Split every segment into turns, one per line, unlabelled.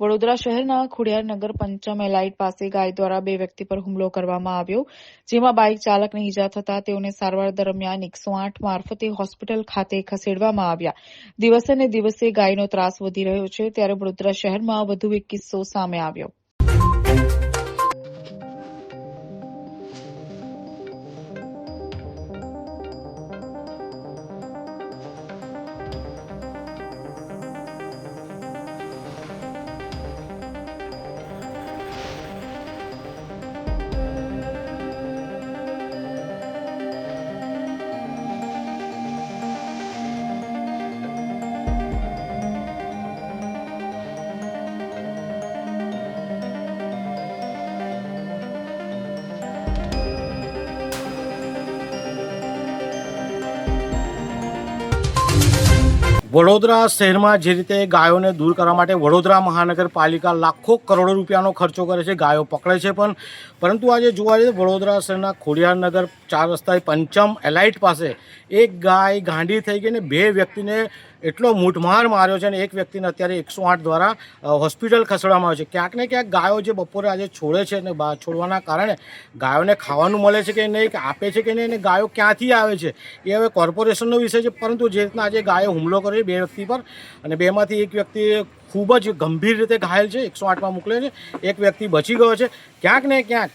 વડોદરા શહેરના ખોડિયારનગર પંચમ એલાઇટ પાસે ગાય દ્વારા બે વ્યક્તિ પર હુમલો કરવામાં આવ્યો, જેમાં બાઇક ચાલકને ઈજા થતા તેઓને સારવાર દરમિયાન 108 મારફતે હોસ્પિટલ ખાતે ખસેડવામાં આવ્યા। દિવસે ને દિવસે ગાયનો ત્રાસ વધી રહ્યો છે, ત્યારે વડોદરા શહેરમાં વધુ એક કિસ્સો સામે આવ્યો।
વડોદરા શહેરમાં જે રીતે ગાયોને દૂર કરવા માટે વડોદરા મહાનગરપાલિકા લાખો કરોડો રૂપિયાનો ખર્ચો કરે છે, ગાયો પકડે છે, પરંતુ આજે જોવા જઈએ વડોદરા શહેરના ખોડિયારનગર 4 રસ્તા પંચમ એલાઇટ પાસે એક ગાય ગાંડી થઈ ગઈ ને બે વ્યક્તિને એટલો મૂઠમાર માર્યો છે અને એક વ્યક્તિને અત્યારે 108 દ્વારા હોસ્પિટલ ખસેડવામાં આવ્યો છે। ક્યાંક ને ક્યાંક ગાયો જે બપોરે આજે છોડે છે અને છોડવાના કારણે ગાયોને ખાવાનું મળે છે કે નહીં, કે આપે છે કે નહીં, અને ગાયો ક્યાંથી આવે છે એ હવે કોર્પોરેશનનો વિષય છે। પરંતુ જે રીતના આજે ગાયો હુમલો કર્યો બે વ્યક્તિ પર અને બેમાંથી એક વ્યક્તિ ખૂબ જ ગંભીર રીતે ઘાયલ છે, 108માં મોકલે છે, એક વ્યક્તિ બચી ગયો છે। ક્યાંક ને ક્યાંક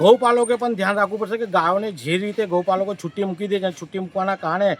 ગૌપાલકે પણ ધ્યાન રાખવું પડશે કે ગાયોને જે રીતે ગૌપાલકો છૂટી મૂકી દે છે, છૂટી મૂકવાના કારણે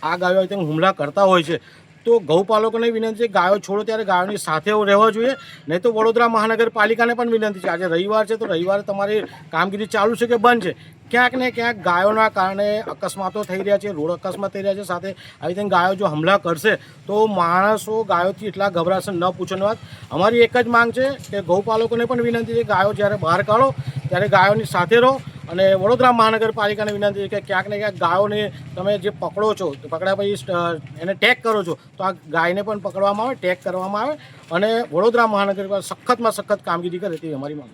આ ગાયો તે હુમલા કરતા હોય છે, તો ગૌપાલકોને વિનંતી છે ગાયો છોડો ત્યારે ગાયોની સાથે રહેવા જોઈએ, નહીં તો વડોદરા મહાનગરપાલિકાને પણ વિનંતી છે આજે રવિવાર છે તો રવિવારે તમારી કામગીરી ચાલુ છે કે બંધ છે। ક્યાંક ને ક્યાંક ગાયોના કારણે અકસ્માતો થઈ રહ્યા છે, રોડ અકસ્માત થઈ રહ્યા છે, સાથે આવી રીતે ગાયો જો હુમલા કરશે તો માણસો ગાયોથી એટલા ગભરાશે ન પૂછવાની વાત। અમારી એક જ માંગ છે કે ગૌપાલકોને પણ વિનંતી છે ગાયો જ્યારે બહાર કાઢો ત્યારે ગાયોની સાથે રહો, અને વડોદરા મહાનગરપાલિકાને વિનંતી છે કે ક્યાંક ને ક્યાંક ગાયોને તમે જે પકડો છો, પકડ્યા પછી એને ટેગ કરો છો તો આ ગાયને પણ પકડવામાં આવે, ટેગ કરવામાં આવે અને વડોદરા મહાનગરપાલિકા સખતમાં સખત કામગીરી કરે તેવી અમારી માંગ છે।